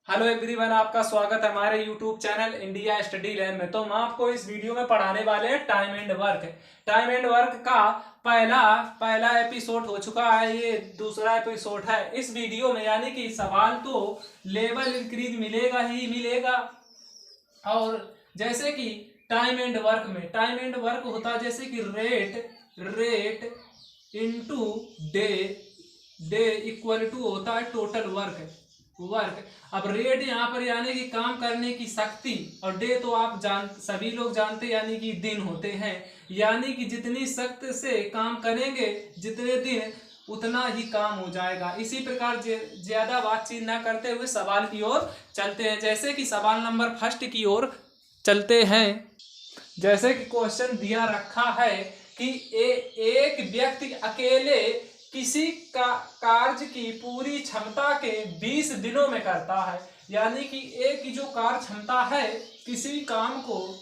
Hello everyone, आपका स्वागत है हमारे YouTube channel India study lab में। तो हम आपको इस वीडियो में पढ़ाने वाले हैं time and work. Time and work का पहला पहला एपिसोड हो चुका है, ये दूसरा एपिसोड है इस वीडियो में। यानी कि सवाल तो लेवल इंक्रीज मिलेगा ही मिलेगा। और जैसे कि टाइम एंड वर्क में टाइम एंड वर्क होता है जैसे कि rate into day, day equal to होता है टोटल वर्क। अब रेट यहाँ पर यानी कि काम करने की शक्ति, और डे तो आप सभी लोग जानते यानी कि दिन होते हैं। यानी कि जितनी सख्त से काम करेंगे जितने दिन उतना ही काम हो जाएगा। इसी प्रकार ज्यादा बातचीत ना करते हुए सवाल की ओर चलते हैं। जैसे कि सवाल नंबर फर्स्ट की ओर चलते हैं। जैसे कि क्वेश्चन दिया रखा है कि एक व्यक्ति अकेले किसी का कार्य की पूरी क्षमता के 20 दिनों में करता है। यानी कि एक की जो कार्य क्षमता है किसी काम को,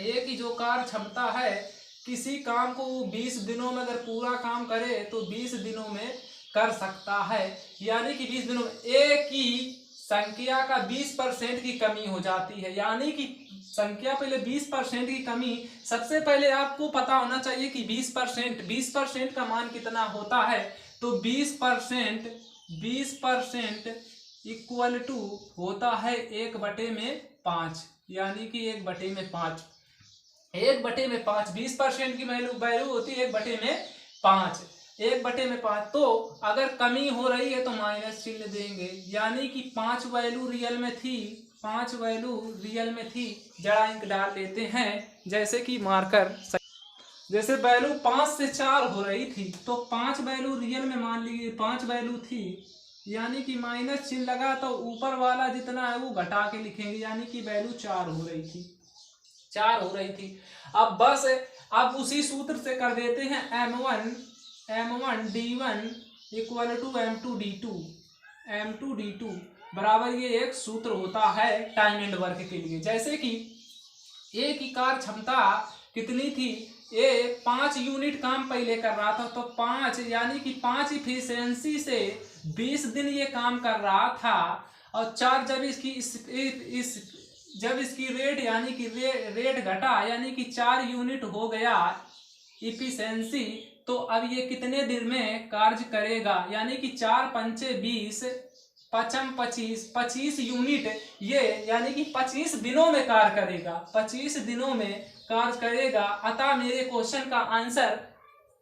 एक की जो कार्य क्षमता है किसी काम को 20 दिनों में अगर पूरा काम करे तो 20 दिनों में कर सकता है। यानी कि 20 दिनों में एक की संख्या का 20% की कमी हो जाती है। यानी कि संख्या पहले 20% की कमी, सबसे पहले आपको पता होना चाहिए कि 20% का मान कितना होता है। तो 20% इक्वल टू होता है 1/5। यानी कि 1/5, 1/5 20% की वैल्यू होती है 1/5, 1/5। तो अगर कमी हो रही है तो माइनस चिन्ह देंगे। यानी कि 5 वैल्यू रियल में थी, 5 वैल्यू रियल में थी, जरा इंक डाल लेते हैं जैसे कि मार्कर। जैसे वैल्यू 5 से 4 हो रही थी तो 5 वैल्यू रियल में मान लीजिए 5 वैल्यू थी, यानी कि माइनस चिन्ह लगा तो ऊपर वाला जितना है वो घटा के लिखेंगे। यानी कि वैल्यू 4 हो रही थी, 4 हो रही थी। अब बस अब उसी सूत्र से कर देते हैं M1 D1 equal to M2 D2 बराबर, ये एक सूत्र होता है टाइम एंड वर्क के लिए। जैसे कि ए की कार्य क्षमता कितनी थी, ए 5 यूनिट काम पहले कर रहा था तो 5 यानी कि 5 इफिशियंसी से 20 दिन ये काम कर रहा था। और 4 जब इसकी रेट यानी कि रेट घटा यानी कि 4 यूनिट हो गया इफिशियंसी, तो अब ये कितने दिन में कार्य करेगा। यानी कि 4 पंचे 20, 25 यूनिट ये यानी कि 25 दिनों में कार्य करेगा, 25 दिनों में कार्य करेगा। अतः मेरे क्वेश्चन का आंसर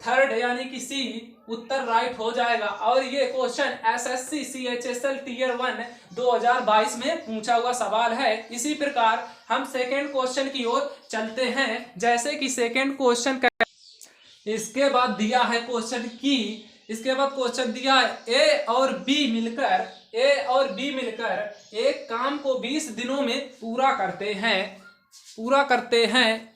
थर्ड यानी कि सी उत्तर राइट हो जाएगा। और ये क्वेश्चन एसएससी CHSL Tier 1 2022 में पूछा हुआ सवाल है। इसी प्रकार हम सेकेंड क्वेश्चन की ओर चलते हैं। जैसे कि सेकेंड क्वेश्चन इसके बाद दिया है क्वेश्चन की, इसके बाद क्वेश्चन दिया है ए और बी मिलकर एक काम को 20 दिनों में पूरा करते हैं।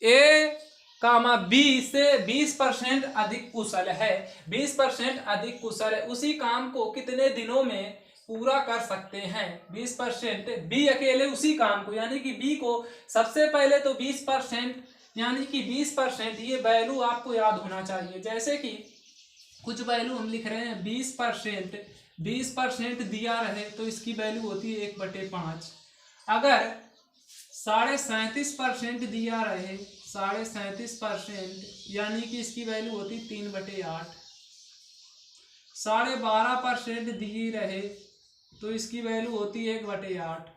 ए कामा बी से 20% अधिक कुशल है, 20% अधिक कुशल है। उसी काम को कितने दिनों में पूरा कर सकते हैं 20%। बी अकेले उसी काम को, यानी कि बी को सबसे पहले तो 20% यानी कि 20%, ये वैल्यू आपको याद होना चाहिए। जैसे कि कुछ वैल्यू हम लिख रहे हैं 20% दिया रहे तो इसकी वैल्यू होती है 1/5। अगर 37.5% दिया रहे, 37.5% यानी कि इसकी वैल्यू होती 3/8। 12.5% दी रहे तो इसकी वैल्यू होती 1/8।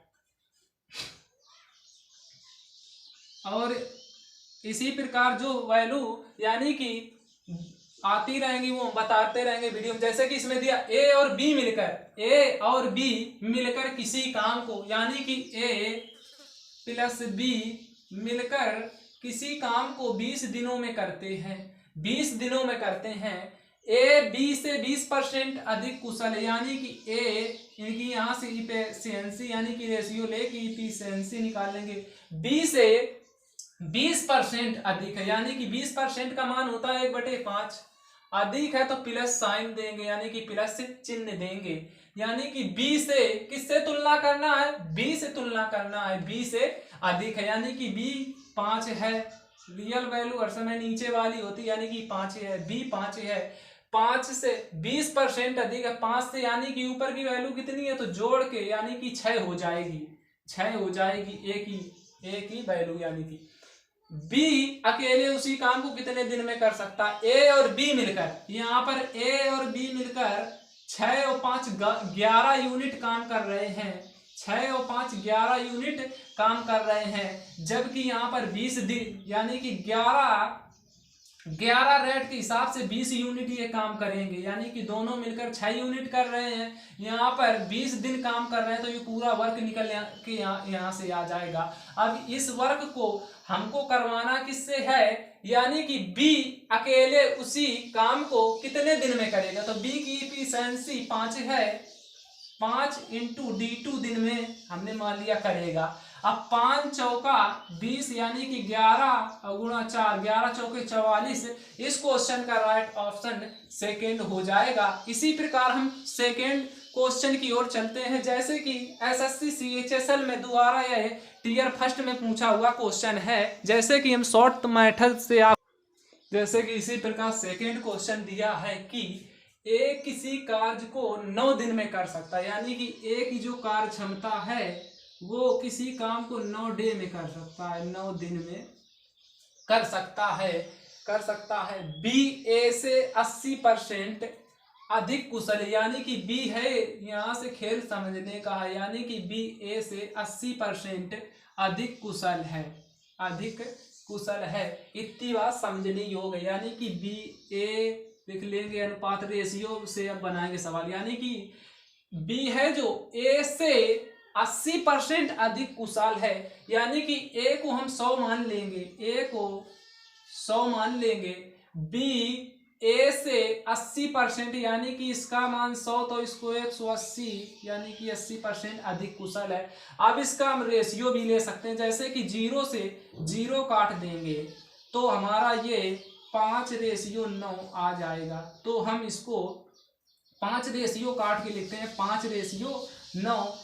और इसी प्रकार जो वैल्यू यानी कि आती रहेंगी वो बताते रहेंगे वीडियो में। जैसे कि इसमें दिया ए और बी मिलकर किसी काम को, यानी कि ए प्लस बी मिलकर किसी काम को 20 दिनों में करते हैं, 20 दिनों में करते हैं। ए बी से 20% अधिक कुशल है, यानी कि ए इनकी यहाँ से इफिशियंसी यानी कि रेशियो लेके इफिशियंसी निकाल लेंगे। बी से 20% अधिक है, यानी कि 20% का मान होता है 1/5, अधिक है तो प्लस साइन देंगे यानी कि प्लस चिन्ह देंगे। यानी कि बी से किससे तुलना करना है, बी से तुलना करना है, बी से अधिक है। यानी कि बी 5 है, रियल वैल्यू हर समय नीचे वाली होती है, यानी कि 5 है, बी 5 है। 5 से 20% अधिक है 5 से, यानी कि ऊपर की वैल्यू कितनी है तो जोड़ के यानी कि 6 हो जाएगी, 6 हो जाएगी एक ही वैल्यू, यानी कि बी अकेले उसी काम को कितने दिन में कर सकता है। ए और बी मिलकर, यहाँ पर ए और बी मिलकर 6 और 5 11 यूनिट काम कर रहे हैं, 6 और 5 11 यूनिट काम कर रहे हैं, जबकि यहाँ पर 20 दिन यानी कि 11 रेट के हिसाब से 20 यूनिट ये काम करेंगे, यानी कि दोनों मिलकर 6 यूनिट कर रहे हैं। यहाँ पर 20 दिन काम कर रहे हैं तो ये पूरा वर्क निकल के यहाँ से आ जाएगा। अब इस वर्क को हमको करवाना किससे है, यानी कि बी अकेले उसी काम को कितने दिन में करेगा, तो बी की इफिशिएंसी 5 है, 5 × D2 दिन में हमने मान लिया करेगा। अब 5 चौका 20 यानी कि 11 गुणा 4, 11 चौके 44। इस क्वेश्चन का राइट ऑप्शन सेकेंड हो जाएगा। इसी प्रकार हम सेकेंड क्वेश्चन की ओर चलते हैं, जैसे कि एसएससी CHSL में दोबारा यह टियर फर्स्ट में पूछा हुआ क्वेश्चन है, जैसे कि हम शॉर्ट मेथड से जैसे कि इसी प्रकार सेकेंड क्वेश्चन दिया है कि ए किसी कार्य को 9 दिन में कर सकता है, यानी कि ए की जो कार्य क्षमता है वो किसी काम को 9 डे में कर सकता है, 9 दिन में कर सकता है। बी ए से 80% अधिक कुशल, यानी कि बी है, यहाँ से खेल समझने का है, यानी कि बी ए से 80% अधिक कुशल है, इतनी बात समझने योग्य, यानी कि बी ए लिख लेंगे अनुपात रेशियो से अब बनाएंगे सवाल, यानी कि बी है जो ए से 80% अधिक कुशल है, यानी कि ए को हम 100 मान लेंगे, बी ए से 80% यानी कि इसका मान 100 तो इसको 180 यानी कि 80% अधिक कुशल है। अब इसका हम रेशियो भी ले सकते हैं, जैसे कि 0 से 0 काट देंगे तो हमारा ये 5:9 आ जाएगा, तो हम इसको 5 रेशियो काट के लिखते हैं, 5:9।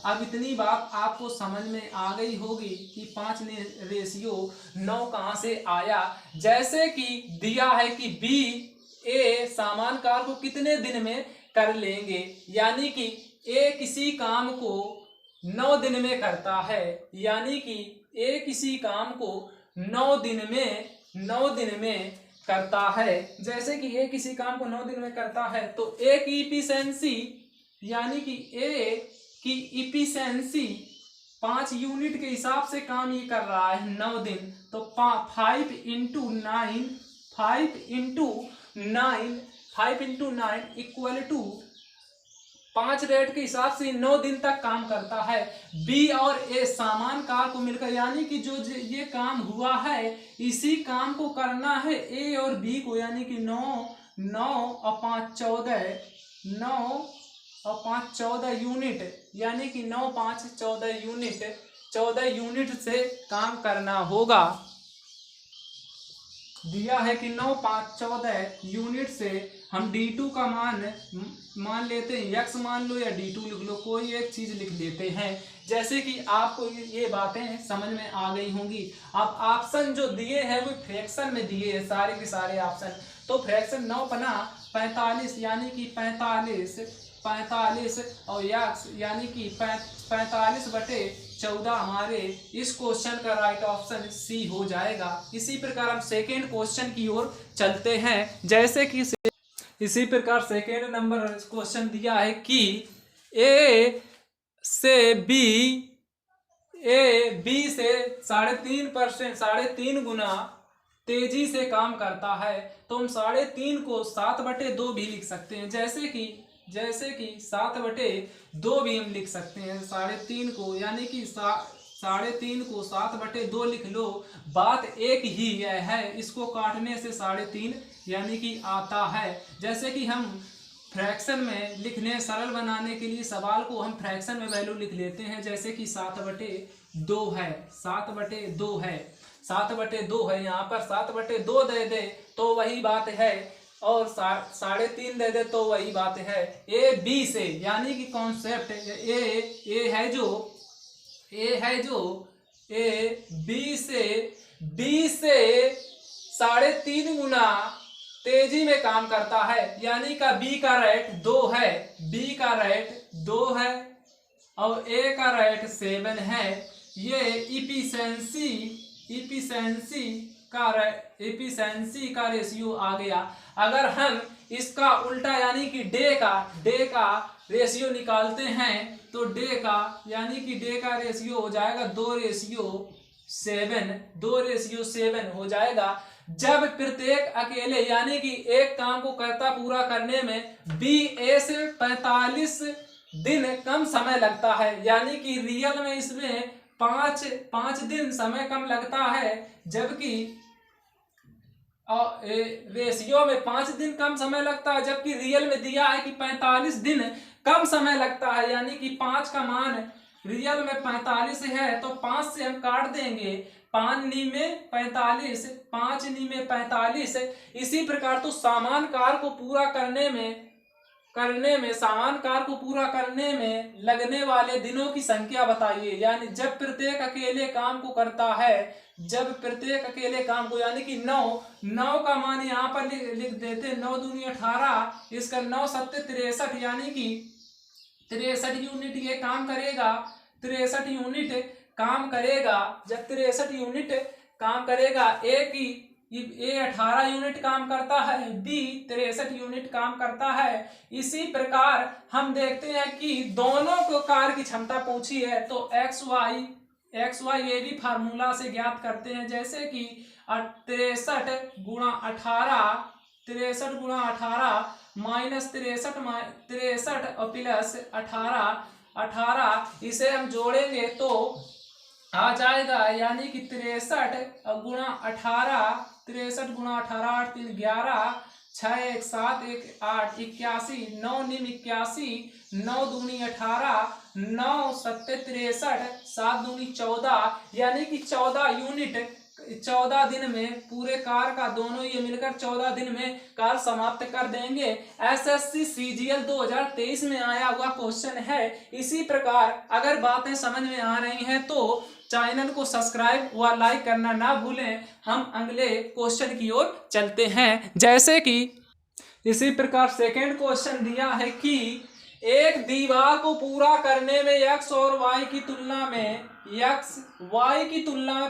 अब इतनी बात आपको समझ में आ गई होगी कि 5:9 कहाँ से आया। जैसे कि दिया है कि बी ए समान कार्य को कितने दिन में कर लेंगे, यानी कि ए किसी काम को 9 दिन में करता है, यानी कि ए किसी काम को 9 दिन में करता है। जैसे कि ए किसी काम को 9 दिन में करता है तो ए की इफिशिएंसी, यानी कि ए की इफिशिएंसी 5 यूनिट के हिसाब से काम ये कर रहा है 9 दिन, तो 5 × 9 इक्वल टू 5 रेट के हिसाब से 9 दिन तक काम करता है। बी और ए समान कार्य को मिलकर, यानी कि जो ये काम हुआ है इसी काम को करना है ए और बी को, यानी कि 9 और 5 14 यूनिट, यानी कि 9 5 14 यूनिट से काम करना होगा। दिया है कि 9 5 14 यूनिट से हम D2 का मान लेते हैं, x मान लो या D2 लिख लो, कोई एक चीज लिख लेते हैं। जैसे कि आपको ये बातें समझ में आ गई होंगी। अब ऑप्शन जो दिए हैं वो फ्रैक्शन में दिए हैं सारे के सारे ऑप्शन, तो फ्रैक्शन 9 पना 45 यानी कि 45 और x यानी कि 45/14 हमारे इस क्वेश्चन का राइट ऑप्शन सी हो जाएगा। इसी प्रकार हम सेकेंड क्वेश्चन की ओर चलते हैं, जैसे कि इसी प्रकार सेकेंड नंबर क्वेश्चन दिया है कि ए बी से 3.5 गुना तेजी से काम करता है, तो हम 3.5 को 7/2 भी लिख सकते हैं, जैसे कि 7/2 भी हम लिख सकते हैं 3.5 को, यानी कि 3.5 को 7/2 लिख लो। बात एक ही है, इसको काटने से 3.5 यानी कि आता है। जैसे कि हम फ्रैक्शन में लिखने सरल बनाने के लिए सवाल को हम फ्रैक्शन में वैल्यू लिख लेते हैं, जैसे कि 7/2 है, 7/2 है, यहाँ पर 7/2 दे दे तो वही बात है, और 3.5 दे दे तो वही बात है। ए बी से, यानी कि कॉन्सेप्ट ए बी से 3.5 गुना तेजी में काम करता है, यानी का बी का रेट 2 है, बी का रेट 2 है और ए का रेट 7 है। ये इफिशिएंसी का रेशियो आ गया। अगर हम इसका उल्टा यानी कि डे का रेशियो निकालते हैं तो डे का रेशियो हो जाएगा 2:7 हो जाएगा। जब प्रत्येक अकेले यानी कि एक काम को पूरा करने में बी ए से 45 दिन कम समय लगता है, यानी कि रियल में इसमें 5 दिन समय कम लगता है, जबकि रेशियो में 5 दिन कम समय लगता है, जबकि रियल में दिया है कि 45 दिन कम समय लगता है। यानी कि 5 का मान रियल में 45 है तो 5 से हम काट देंगे, 5 नी में 45। इसी प्रकार तो समान कार्य को पूरा करने में लगने वाले दिनों की संख्या बताइए। यानी जब प्रत्येक अकेले काम को यानी कि 9 का मान यहाँ पर लिख देते, 9 दूनी 18, इसका 9 7 63, यानी कि 63 यूनिट ये काम करेगा, 63 यूनिट काम करेगा। जब 63 यूनिट काम करेगा, ए 18 यूनिट काम करता है, बी 63 यूनिट काम करता है। इसी प्रकार हम देखते हैं कि दोनों को कार्य की क्षमता पूछी है तो एक्स वाई ये भी फार्मूला से ज्ञात करते हैं, जैसे कि 63 गुणा 18 माइनस 63 और प्लस 18, इसे हम जोड़ेंगे तो आ जाएगा, यानी कि 63 गुणा 18, 8 3 11, 6 1 7 1 8 81, 9 निम 81, 9 दूनी 18, 9 7 63, 7 दूनी 14, यानी कि 14 यूनिट 14 दिन में पूरे कार्य का दोनों ये मिलकर 14 दिन में कार्य समाप्त कर देंगे। एसएससी सीजीएल 2023 में आया हुआ क्वेश्चन है। इसी प्रकार अगर बातें समझ में आ रही हैं तो चैनल को सब्सक्राइब व लाइक करना ना भूलें। हम अगले क्वेश्चन की ओर चलते हैं, जैसे कि इसी प्रकार सेकेंड क्वेश्चन दिया है कि एक दीवार को पूरा करने में x और y की तुलना में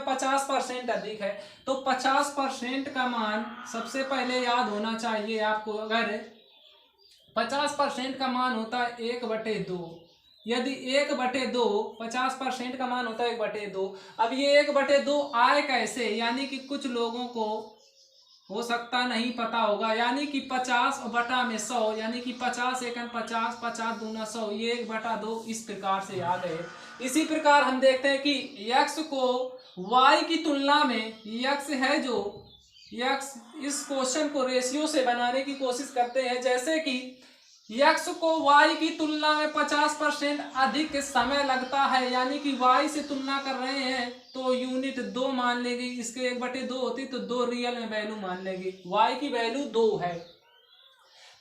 50% अधिक है, तो 50% का मान सबसे पहले याद होना चाहिए आपको। अगर 50% का मान होता है 1/2, यदि 1/2 50% का मान होता है 1/2। अब ये 1/2 आए कैसे, यानी कि कुछ लोगों को हो सकता नहीं पता होगा, यानी कि 50 बटा में 100, यानी कि 50 एकम 50, 50 दूना 100, ये 1/2 इस प्रकार से आ गए। इसी प्रकार हम देखते हैं कि x को y की तुलना में x है जो x, इस क्वेश्चन को रेशियो से बनाने की कोशिश करते हैं, जैसे कि x को y की तुलना में 50% अधिक समय लगता है, यानी कि y से तुलना कर रहे हैं तो यूनिट 2 मान लेगी, इसके 1/2 होती तो 2 रियल में वैल्यू मान लेगी, y की वैल्यू 2 है।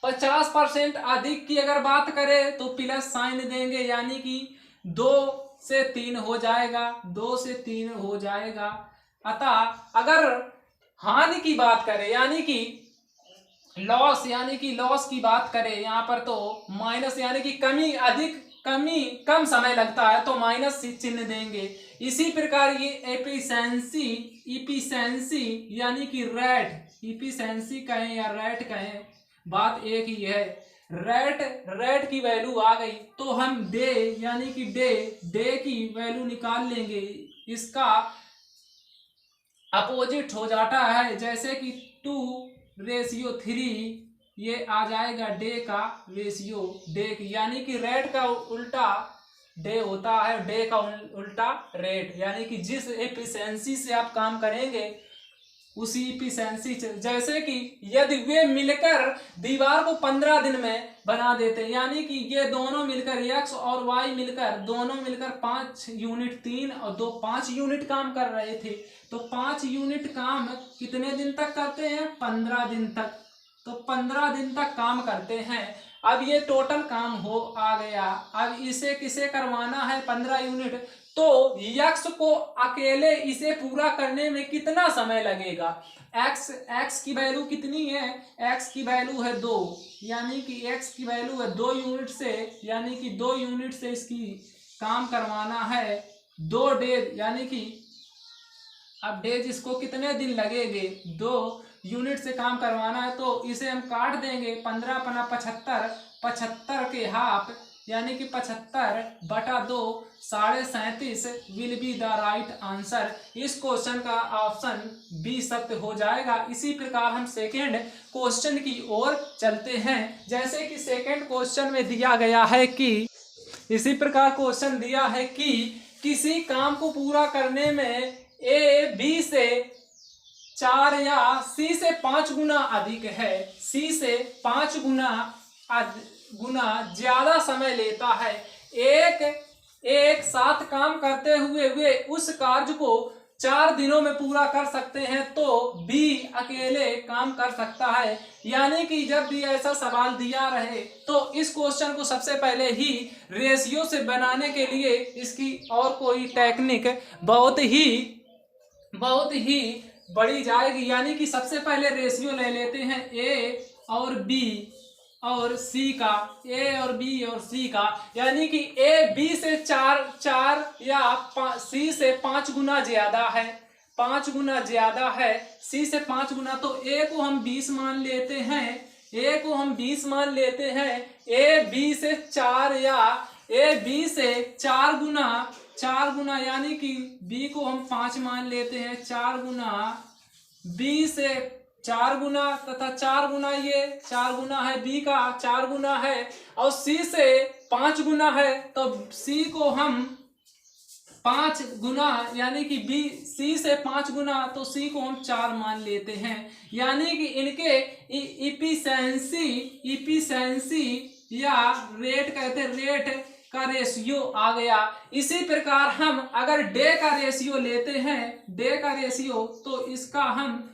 50% अधिक की अगर बात करें तो प्लस साइन देंगे, यानी कि 2 से 3 हो जाएगा, 2 से 3 हो जाएगा। अतः अगर हानि की बात करें यानी कि लॉस की बात करें यहाँ पर तो माइनस, यानी कि कम समय लगता है तो माइनस चिन्ह देंगे। इसी प्रकार ये एफिशिएंसी यानी कि एफिशिएंसी कहें या रेट कहें, बात एक ही है। रेट की वैल्यू आ गई तो हम डे यानी कि डे की वैल्यू निकाल लेंगे, इसका अपोजिट हो जाता है, जैसे कि 2:3 ये आ जाएगा डे का रेशियो, यानी कि रेट का उल्टा डे होता है, डे का उल्टा रेट, यानी कि जिस एफिशिएंसी से आप काम करेंगे उसी एफिशिएंसी, जैसे कि यदि वे मिलकर दीवार को 15 दिन में बना देते, यानी कि ये दोनों मिलकर x और y दोनों मिलकर 5 यूनिट 3 और 2 5 यूनिट काम कर रहे थे, तो 5 यूनिट काम कितने दिन तक करते हैं, 15 दिन तक, तो 15 दिन तक काम करते हैं। अब ये टोटल काम हो आ गया। अब इसे किसे करवाना है 15 यूनिट, तो यक्स को अकेले इसे पूरा करने में कितना समय लगेगा। एक्स की वैल्यू कितनी है, एक्स की वैल्यू है 2, यानी कि एक्स की वैल्यू है 2 यूनिट से, यानी कि 2 यूनिट से इसकी काम करवाना है 2 डेज, यानी कि अब डेज इसको कितने दिन लगेंगे, 2 यूनिट से काम करवाना है। तो इसे हम काट देंगे, 15 पना 75, 75 के हाफ यानी कि 75/2 37.5 will be the right answer. इस क्वेश्चन का ऑप्शन बी सत्य हो जाएगा। इसी प्रकार हम सेकेंड क्वेश्चन की ओर चलते हैं। जैसे कि सेकेंड क्वेश्चन में दिया गया है कि इसी प्रकार क्वेश्चन दिया है कि किसी काम को पूरा करने में ए बी से 4 या सी से 5 गुना अधिक है, सी से 5 गुना ज्यादा समय लेता है। एक साथ काम करते हुए वे उस कार्य को 4 दिनों में पूरा कर सकते हैं, तो बी अकेले काम कर सकता है। यानी कि जब भी ऐसा सवाल दिया रहे तो इस क्वेश्चन को सबसे पहले ही रेशियो से बनाने के लिए इसकी और कोई टेक्निक बहुत ही बढ़ी जाएगी। यानी कि सबसे पहले रेशियो ले लेते हैं ए और बी और सी का, ए और बी और सी का, यानी कि ए बी से 4 या सी से 5 गुना ज्यादा है, 5 गुना ज्यादा है सी से 5 गुना। तो ए को हम 20 मान लेते हैं, ए को हम 20 मान लेते हैं। ए बी से 4 या ए बी से 4 गुना यानी कि बी को हम 5 मान लेते हैं, 4 गुना बी से 4 गुना तथा 4 गुना, ये 4 गुना है बी का, 4 गुना है और सी से 5 गुना है, तो सी को हम 5 गुना यानी कि बी सी से 5 गुना, तो सी को हम 4 मान लेते हैं। यानी कि इनके इफिशिएंसी या रेट कहते हैं, रेट का रेशियो आ गया। इसी प्रकार हम अगर डे का रेशियो लेते हैं, डे का रेशियो, तो इसका हम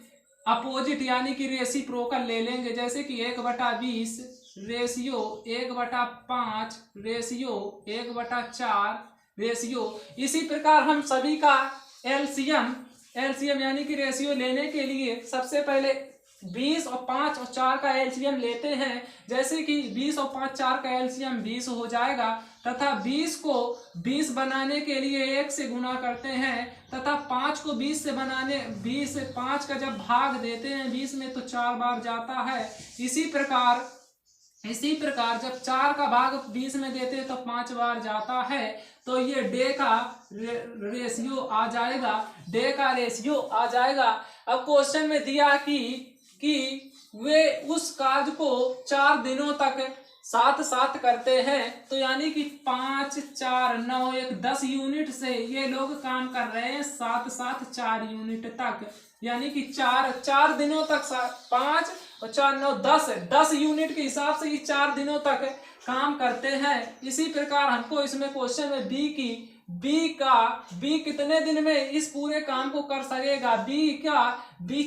अपोजिट यानी कि रेसिप्रोकल ले लेंगे। जैसे कि 1/20 रेशियो 1/5 रेशियो 1/4 रेशियो। इसी प्रकार हम सभी का एलसीएम यानी कि रेशियो लेने के लिए सबसे पहले 20 और 5 और 4 का एलसीएम लेते हैं। जैसे कि 20 और 5 4 का एलसीएम 20 हो जाएगा, तथा 20 को 20 बनाने के लिए 1 से गुना करते हैं, तथा 5 को 20 से बनाने 20 से 5 का जब भाग देते हैं 20 में तो 4 बार जाता है। इसी प्रकार जब 4 का भाग 20 में देते हैं तो 5 बार जाता है। तो ये डे का रेशियो आ जाएगा, डे का रेशियो आ जाएगा। अब क्वेश्चन में दिया कि वे उस कार्य को 4 दिनों तक साथ करते हैं, तो यानी कि 5 4 9 1 10 यूनिट से ये लोग काम कर रहे हैं साथ 4 यूनिट तक, यानी कि 4 दिनों तक 5 और 4 9 10 यूनिट के हिसाब से ये 4 दिनों तक काम करते हैं। इसी प्रकार हमको इसमें क्वेश्चन में बी कितने दिन में इस पूरे काम को कर सकेगा। बी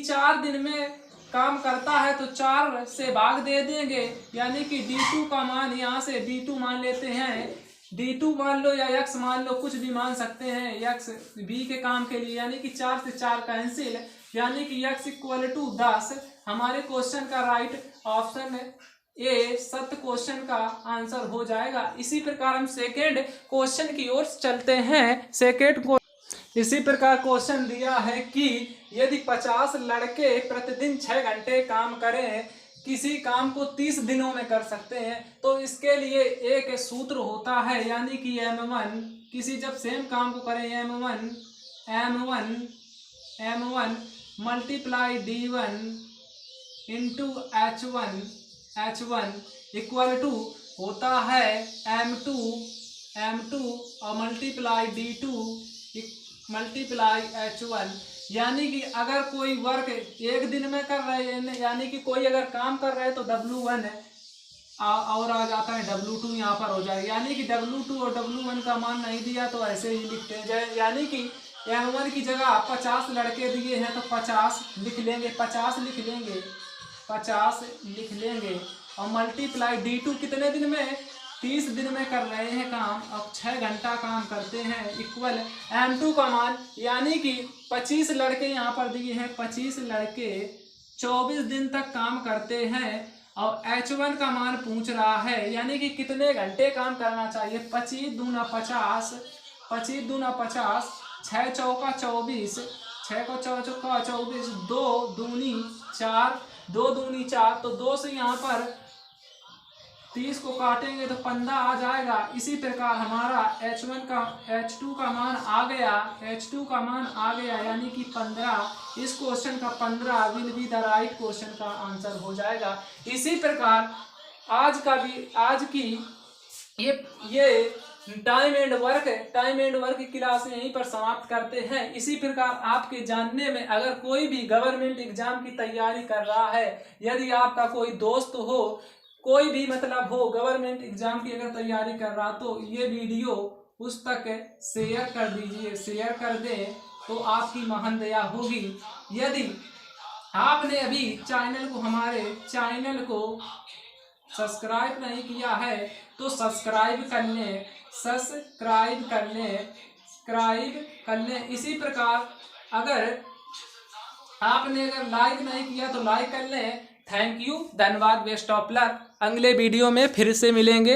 4 दिन में काम करता है, तो 4 से भाग दे देंगे, यानी कि D2 का मान यहाँ से D2 मान लेते हैं, D2 मान लो या x मान लो, कुछ भी मान सकते हैं x b के काम के लिए, यानी कि 4 से 4 कैंसिल, यानी कि x = 10। हमारे क्वेश्चन का राइट ऑप्शन ए सत्य क्वेश्चन का आंसर हो जाएगा। इसी प्रकार हम सेकेंड क्वेश्चन की ओर चलते हैं। इसी प्रकार क्वेश्चन दिया है कि यदि 50 लड़के प्रतिदिन 6 घंटे काम करें, किसी काम को 30 दिनों में कर सकते हैं, तो इसके लिए एक सूत्र होता है, यानी कि M1 किसी जब सेम काम को करें M1 multiply D1 into H1 equal to होता है M2 और मल्टीप्लाई D2 मल्टीप्लाई H1। यानी कि अगर कोई वर्क 1 दिन में कर रहे हैं, यानी कि कोई अगर काम कर रहे हैं तो W1 और आ जाता है W2 यहाँ पर हो जाएगा, यानी कि W2 और W1 का मान नहीं दिया तो ऐसे ही लिखते हैं। यानी कि M1 की जगह 50 लड़के दिए हैं तो 50 लिख लेंगे, 50 लिख लेंगे और मल्टीप्लाई D2 कितने दिन में, 30 दिन में कर रहे हैं काम, अब 6 घंटा काम करते हैं, इक्वल M2 का मान यानी कि 25 लड़के यहाँ पर दिए हैं, 25 लड़के 24 दिन तक काम करते हैं और H1 का मान पूछ रहा है यानी कि कितने घंटे काम करना चाहिए। 25 दूना 50, 25 दूना 50, 6 चौका 24, 6 को चौका 24, 2 दूनी 4, 2 दूनी 4, तो 2 से यहाँ पर 30 को काटेंगे तो 15 आ जाएगा। इसी प्रकार हमारा H2 का मान आ गया, H2 का मान आ गया यानी कि 15। इस क्वेश्चन का 15 will be the right question का आंसर हो जाएगा। इसी प्रकार आज की ये टाइम एंड वर्क की क्लास यहीं पर समाप्त करते हैं। इसी प्रकार आपके जानने में अगर कोई भी गवर्नमेंट एग्जाम की तैयारी कर रहा है, यदि आपका कोई दोस्त हो, कोई भी मतलब हो गवर्नमेंट एग्जाम की अगर तैयारी कर रहा, तो ये वीडियो उस तक शेयर कर दीजिए। शेयर कर दें तो आपकी महान दया होगी। यदि आपने अभी हमारे चैनल को सब्सक्राइब नहीं किया है तो सब्सक्राइब कर लें। इसी प्रकार अगर आपने लाइक नहीं किया तो लाइक कर लें। थैंक यू, धन्यवाद, बेस्ट ऑफ लक। अगले वीडियो में फिर से मिलेंगे।